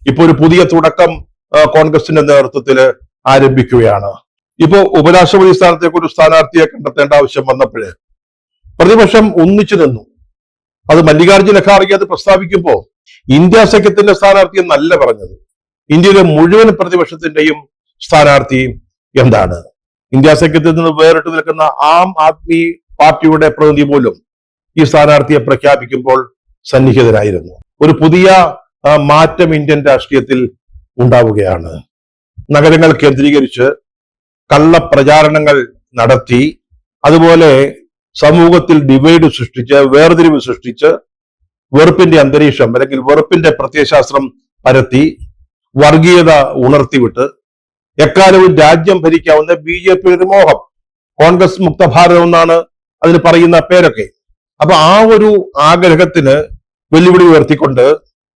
ഇപ്പൊ ഒരു പുതിയ തുടക്കം കോൺഗ്രസിന്റെ നേതൃത്വത്തിൽ ആരംഭിക്കുകയാണ്. ഇപ്പോ ഉപരാഷ്ട്രപതി സ്ഥാനത്തേക്ക് ഒരു സ്ഥാനാർത്ഥിയെ കണ്ടെത്തേണ്ട ആവശ്യം വന്നപ്പോഴ് പ്രതിപക്ഷം ഒന്നിച്ചു നിന്നു. അത് മല്ലികാർജ്ജുന ഖാർഗെ അത് പ്രസ്താവിക്കുമ്പോൾ ഇന്ത്യ സഖ്യത്തിന്റെ സ്ഥാനാർത്ഥി എന്നല്ല പറഞ്ഞത്, ഇന്ത്യയിലെ മുഴുവൻ പ്രതിപക്ഷത്തിന്റെയും സ്ഥാനാർത്ഥി എന്താണ്. ഇന്ത്യ സഖ്യത്തിൽ നിന്ന് വേറിട്ട് നിൽക്കുന്ന ആം ആദ്മി പാർട്ടിയുടെ പ്രതിനിധി പോലും ഈ സ്ഥാനാർത്ഥിയെ പ്രഖ്യാപിക്കുമ്പോൾ സന്നിഹിതരായിരുന്നു. ഒരു പുതിയ മാറ്റം ഇന്ത്യൻ രാഷ്ട്രീയത്തിൽ ഉണ്ടാവുകയാണ്. നഗരങ്ങൾ കേന്ദ്രീകരിച്ച് കള്ളപ്രചാരണങ്ങൾ നടത്തി, അതുപോലെ സമൂഹത്തിൽ ഡിവൈഡ് സൃഷ്ടിച്ച്, വേർതിരിവ് സൃഷ്ടിച്ച്, വെറുപ്പിന്റെ അന്തരീക്ഷം അല്ലെങ്കിൽ വെറുപ്പിന്റെ പ്രത്യയശാസ്ത്രം പരത്തി, വർഗീയത ഉണർത്തിവിട്ട് എക്കാലവും രാജ്യം ഭരിക്കാവുന്ന BJP ഒരു മോഹം, കോൺഗ്രസ് മുക്ത ഭാരതം എന്നാണ് അതിന് പറയുന്ന പേരൊക്കെ. അപ്പൊ ആ ഒരു ആഗ്രഹത്തിന് വെല്ലുവിളി ഉയർത്തിക്കൊണ്ട്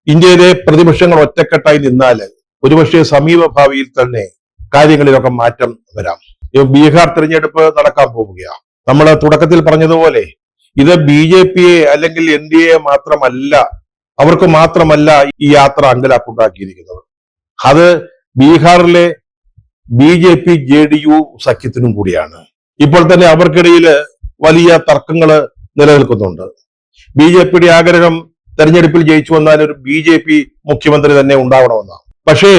ഇന്ത്യയിലെ പ്രതിപക്ഷങ്ങൾ ഒറ്റക്കെട്ടായി നിന്നാൽ ഒരുപക്ഷെ സമീപ ഭാവിയിൽ തന്നെ കാര്യങ്ങളിലൊക്കെ മാറ്റം വരാം. ബീഹാർ തെരഞ്ഞെടുപ്പ് നടക്കാൻ പോവുകയാണ്. നമ്മൾ തുടക്കത്തിൽ പറഞ്ഞതുപോലെ ഇത് BJP അല്ലെങ്കിൽ NDA മാത്രമല്ല, അവർക്ക് മാത്രമല്ല ഈ യാത്ര അങ്കലാപ്പുണ്ടാക്കിയിരിക്കുന്നത്. അത് ബീഹാറിലെ BJP JDU സഖ്യത്തിനും കൂടിയാണ്. ഇപ്പോൾ തന്നെ അവർക്കിടയിൽ വലിയ തർക്കങ്ങൾ നിലനിൽക്കുന്നുണ്ട്. BJPയുടെ ആഗ്രഹം തെരഞ്ഞെടുപ്പിൽ ജയിച്ചു വന്നാൽ ഒരു BJP മുഖ്യമന്ത്രി തന്നെ ഉണ്ടാവണമെന്നാണ്. പക്ഷേ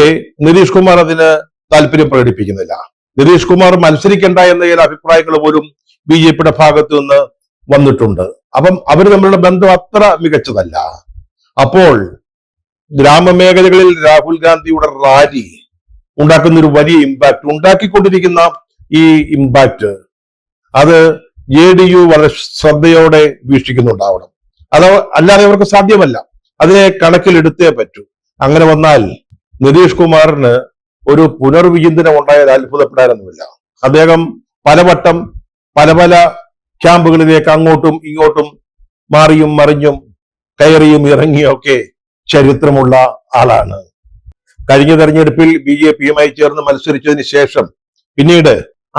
നിതീഷ് കുമാർ അതിന് താല്പര്യം പ്രകടിപ്പിക്കുന്നില്ല. നിതീഷ് കുമാർ മത്സരിക്കേണ്ട എന്ന ചില അഭിപ്രായങ്ങൾ പോലും BJPയുടെ ഭാഗത്തു നിന്ന് വന്നിട്ടുണ്ട്. അപ്പം അവർ തമ്മിലുള്ള ബന്ധം അത്ര മികച്ചതല്ല. അപ്പോൾ ഗ്രാമമേഖലകളിൽ രാഹുൽ ഗാന്ധിയുടെ റാലി ഉണ്ടാക്കുന്ന ഒരു വലിയ ഇമ്പാക്ട്, ഉണ്ടാക്കിക്കൊണ്ടിരിക്കുന്ന ഈ ഇമ്പാക്ട് അത് JDU വളരെ ശ്രദ്ധയോടെ വീക്ഷിക്കുന്നുണ്ടാവണം. അത് അല്ലാതെ അവർക്ക് സാധ്യമല്ല. അതിനെ കണക്കിലെടുത്തേ പറ്റൂ. അങ്ങനെ വന്നാൽ നിതീഷ് കുമാറിന് ഒരു പുനർവിചിന്തനം ഉണ്ടായാൽ അത്ഭുതപ്പെടാനൊന്നുമില്ല. അദ്ദേഹം പലവട്ടം പല പല ക്യാമ്പുകളിലേക്ക് അങ്ങോട്ടും ഇങ്ങോട്ടും മാറിയും മറിഞ്ഞും കയറിയും ഇറങ്ങിയും ഒക്കെ ചരിത്രമുള്ള ആളാണ്. കഴിഞ്ഞ തെരഞ്ഞെടുപ്പിൽ BJPയുമായി ചേർന്ന് മത്സരിച്ചതിന് ശേഷം പിന്നീട്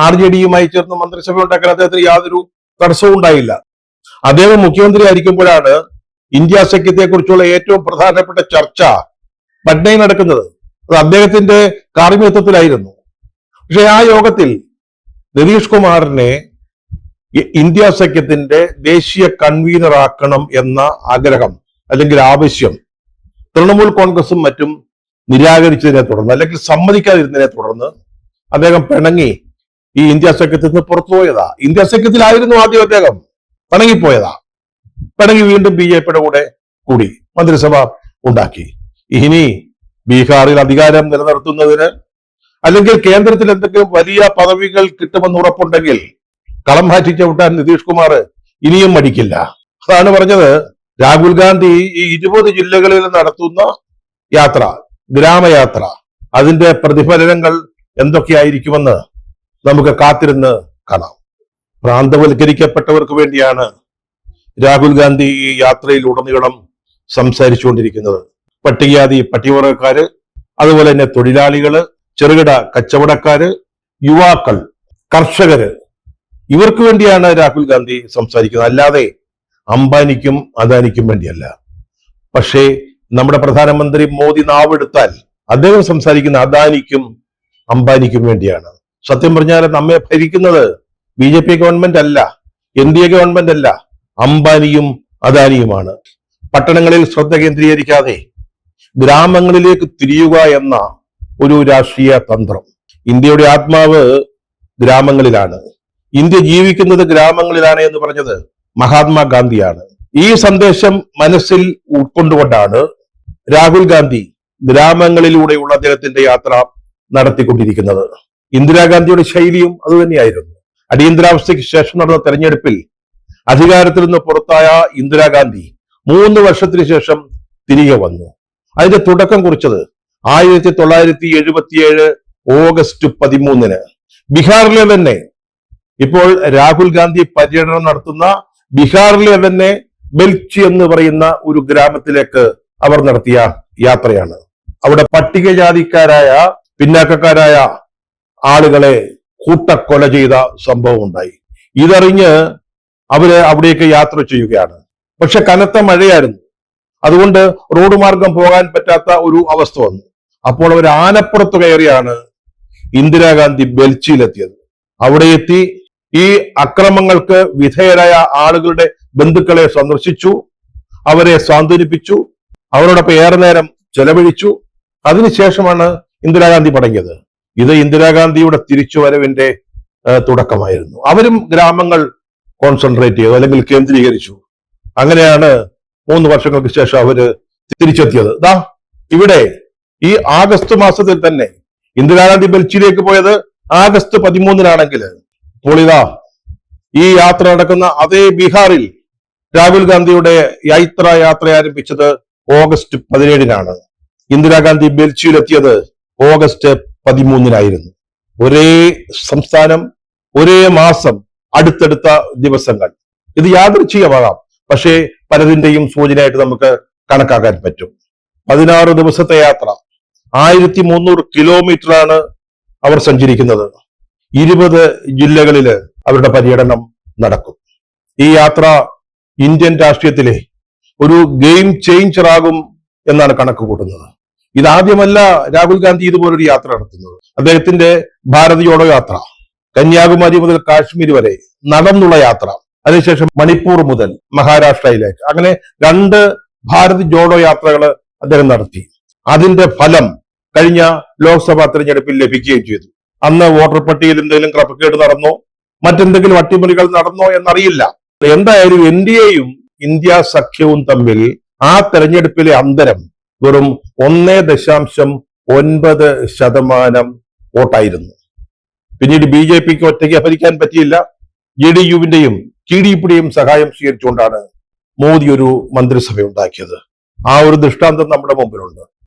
RJDയുമായി ചേർന്ന് മന്ത്രിസഭ ഉണ്ടാക്കാൻ അദ്ദേഹത്തിന് യാതൊരു തടസ്സവും ഉണ്ടായില്ല. അദ്ദേഹം മുഖ്യമന്ത്രി ആയിരിക്കുമ്പോഴാണ് ഇന്ത്യ സഖ്യത്തെ കുറിച്ചുള്ള ഏറ്റവും പ്രധാനപ്പെട്ട ചർച്ച പട്നയിൽ നടക്കുന്നത്. അത് അദ്ദേഹത്തിന്റെ കാർമ്മികത്വത്തിലായിരുന്നു. പക്ഷെ ആ യോഗത്തിൽ നിതീഷ് കുമാറിനെ ഇന്ത്യ സഖ്യത്തിന്റെ ദേശീയ കൺവീനർ ആക്കണം എന്ന ആഗ്രഹം അല്ലെങ്കിൽ ആവശ്യം തൃണമൂൽ കോൺഗ്രസും മറ്റും നിരാകരിച്ചതിനെ തുടർന്ന് അല്ലെങ്കിൽ സമ്മതിക്കാതിരുന്നതിനെ തുടർന്ന് അദ്ദേഹം പിണങ്ങി ഈ ഇന്ത്യ സഖ്യത്തിൽ നിന്ന് പുറത്തുപോയതാ. ഇന്ത്യ സഖ്യത്തിലായിരുന്നു ആദ്യം അദ്ദേഹം, പിണങ്ങിപ്പോയതാ. പിണങ്ങി വീണ്ടും BJPയുടെ കൂടെ കൂടി മന്ത്രിസഭ ഉണ്ടാക്കി. ഇനി ബീഹാറിൽ അധികാരം നിലനിർത്തുന്നതിന് അല്ലെങ്കിൽ കേന്ദ്രത്തിൽ എന്തെങ്കിലും വലിയ പദവികൾ കിട്ടുമെന്ന് ഉറപ്പുണ്ടെങ്കിൽ കളം മാറ്റി ചവിട്ടാൻ നിതീഷ് കുമാർ ഇനിയും മടിക്കില്ല. അതാണ് പറഞ്ഞത്, രാഹുൽ ഗാന്ധി ഈ 20 ജില്ലകളിൽ നടത്തുന്ന യാത്ര, ഗ്രാമയാത്ര, അതിന്റെ പ്രതിഫലനങ്ങൾ എന്തൊക്കെയായിരിക്കുമെന്ന് നമുക്ക് കാത്തിരുന്ന് കാണാം. പ്രാന്തവൽക്കരിക്കപ്പെട്ടവർക്ക് വേണ്ടിയാണ് രാഹുൽ ഗാന്ധി ഈ യാത്രയിലുടനീളം സംസാരിച്ചുകൊണ്ടിരിക്കുന്നത്. പട്ടികജാതി പട്ടികവർഗക്കാര്, അതുപോലെ തന്നെ തൊഴിലാളികള്, ചെറുകിട കച്ചവടക്കാര്, യുവാക്കൾ, കർഷകര്, ഇവർക്ക് വേണ്ടിയാണ് രാഹുൽ ഗാന്ധി സംസാരിക്കുന്നത്. അല്ലാതെ അംബാനിക്കും അദാനിക്കും വേണ്ടിയല്ല. പക്ഷേ നമ്മുടെ പ്രധാനമന്ത്രി മോദി നാവെടുത്താൽ അദ്ദേഹം സംസാരിക്കുന്ന അദാനിക്കും അംബാനിക്കും വേണ്ടിയാണ്. സത്യം പറഞ്ഞാൽ നമ്മെ ഭരിക്കുന്നത് BJP ഗവൺമെന്റ് അല്ല, NDA ഗവൺമെന്റ് അല്ല, അംബാനിയും അദാനിയുമാണ്. പട്ടണങ്ങളിൽ ശ്രദ്ധ കേന്ദ്രീകരിക്കാതെ ഗ്രാമങ്ങളിലേക്ക് തിരിയുക എന്ന ഒരു രാഷ്ട്രീയ തന്ത്രം. ഇന്ത്യയുടെ ആത്മാവ് ഗ്രാമങ്ങളിലാണ്, ഇന്ത്യ ജീവിക്കുന്നത് ഗ്രാമങ്ങളിലാണ് എന്ന് പറഞ്ഞത് മഹാത്മാഗാന്ധിയാണ്. ഈ സന്ദേശം മനസ്സിൽ ഉൾക്കൊണ്ടുകൊണ്ടാണ് രാഹുൽ ഗാന്ധി ഗ്രാമങ്ങളിലൂടെയുള്ള അദ്ദേഹത്തിന്റെ യാത്ര നടത്തിക്കൊണ്ടിരിക്കുന്നത്. ഇന്ദിരാഗാന്ധിയുടെ ശൈലിയും അതുതന്നെയായിരുന്നു. അടിയന്തരാവസ്ഥയ്ക്ക് ശേഷം നടന്ന തെരഞ്ഞെടുപ്പിൽ അധികാരത്തിൽ നിന്ന് പുറത്തായ ഇന്ദിരാഗാന്ധി 3 വർഷത്തിന് ശേഷം തിരികെ വന്നു. അതിന്റെ തുടക്കം കുറിച്ചത് 1977 ഓഗസ്റ്റ് 13 ബീഹാറിലെ തന്നെ, ഇപ്പോൾ രാഹുൽ ഗാന്ധി പര്യടനം നടത്തുന്ന ബീഹാറിലെ തന്നെ ബെൽച്ചി എന്ന് പറയുന്ന ഒരു ഗ്രാമത്തിലേക്ക് അവർ നടത്തിയ യാത്രയാണ്. അവിടെ പട്ടികജാതിക്കാരായ പിന്നാക്കക്കാരായ ആളുകളെ കൂട്ടക്കൊല ചെയ്ത സംഭവം ഉണ്ടായി. ഇതറിഞ്ഞ് അവര് അവിടേക്ക് യാത്ര ചെയ്യുകയാണ്. പക്ഷെ കനത്ത മഴയായിരുന്നു. അതുകൊണ്ട് റോഡ് മാർഗം പോകാൻ പറ്റാത്ത ഒരു അവസ്ഥ വന്നു. അപ്പോൾ അവർ ആനപ്പുറത്ത് കയറിയാണ് ഇന്ദിരാഗാന്ധി ബെൽച്ചിയിലെത്തിയത്. അവിടെ എത്തി ഈ അക്രമങ്ങൾക്ക് വിധേയരായ ആളുകളുടെ ബന്ധുക്കളെ സന്ദർശിച്ചു, അവരെ സാന്ത്വനിപ്പിച്ചു, അവരോടൊപ്പം ഏറെ നേരം ചെലവഴിച്ചു. അതിനുശേഷമാണ് ഇന്ദിരാഗാന്ധി മടങ്ങിയത്. ഇത് ഇന്ദിരാഗാന്ധിയുടെ തിരിച്ചുവരവിന്റെ തുടക്കമായിരുന്നു. അവരും ഗ്രാമങ്ങൾ കോൺസെൻട്രേറ്റ് ചെയ്തു, അല്ലെങ്കിൽ കേന്ദ്രീകരിച്ചു. അങ്ങനെയാണ് 3 വർഷങ്ങൾക്ക് ശേഷം അവര് തിരിച്ചെത്തിയത്. ദാ ഇവിടെ ഈ ആഗസ്റ്റ് മാസത്തിൽ തന്നെ ഇന്ദിരാഗാന്ധി ബെൽച്ചിയിലേക്ക് പോയത് ആഗസ്റ്റ് 13-നാണെങ്കിൽ ഇപ്പോൾ ഇതാ ഈ യാത്ര നടക്കുന്ന അതേ ബീഹാറിൽ രാഹുൽ ഗാന്ധിയുടെ യാത്ര ആരംഭിച്ചത് ഓഗസ്റ്റ് 17-നാണ്. ഇന്ദിരാഗാന്ധി ബെൽച്ചിയിലെത്തിയത് ഓഗസ്റ്റ് 13-നായിരുന്നു. ഒരേ സംസ്ഥാനം, ഒരേ മാസം, അടുത്തടുത്ത ദിവസങ്ങൾ. ഇത് യാദൃച്ഛികമാകാം, പക്ഷേ പലതിന്റെയും സൂചനയായിട്ട് നമുക്ക് കണക്കാക്കാൻ പറ്റും. 16 ദിവസത്തെ യാത്ര, 1300 കിലോമീറ്ററാണ് അവർ സഞ്ചരിക്കുന്നത്. 20 ജില്ലകളിൽ അവരുടെ പര്യടനം നടക്കും. ഈ യാത്ര ഇന്ത്യൻ രാഷ്ട്രീയത്തിലെ ഒരു ഗെയിം ചേഞ്ചർ ആകും എന്നാണ് കണക്ക് കൂട്ടുന്നത്. ഇതാദ്യമല്ല രാഹുൽ ഗാന്ധി ഇതുപോലൊരു യാത്ര നടത്തുന്നത്. അദ്ദേഹത്തിന്റെ ഭാരത് ജോഡോ യാത്ര, കന്യാകുമാരി മുതൽ കാശ്മീർ വരെ നടന്നുള്ള യാത്ര, അതിനുശേഷം മണിപ്പൂർ മുതൽ മഹാരാഷ്ട്രയിലേക്ക്, അങ്ങനെ 2 ഭാരത് ജോഡോ യാത്രകൾ അദ്ദേഹം നടത്തി. അതിന്റെ ഫലം കഴിഞ്ഞ ലോക്സഭാ തെരഞ്ഞെടുപ്പിൽ ലഭിക്കുകയും ചെയ്തു. അന്ന് വോട്ടർ പട്ടികയിൽ എന്തെങ്കിലും ക്രമക്കേട് നടന്നോ, മറ്റെന്തെങ്കിലും അട്ടിമറികൾ നടന്നോ എന്നറിയില്ല. എന്തായാലും എൻഡിഎയും ഇന്ത്യ സഖ്യവും തമ്മിൽ ആ തെരഞ്ഞെടുപ്പിലെ അന്തരം വെറും 1.9% വോട്ടായിരുന്നു. പിന്നീട് BJPക്ക് ഒറ്റയ്ക്ക് ഭരിക്കാൻ പറ്റിയില്ല. JDUവിന്റെയും TDPയുടെയും സഹായം സ്വീകരിച്ചുകൊണ്ടാണ് മോദി ഒരു മന്ത്രിസഭ ഉണ്ടാക്കിയത്. ആ ഒരു ദൃഷ്ടാന്തം നമ്മുടെ മുമ്പിലുണ്ട്.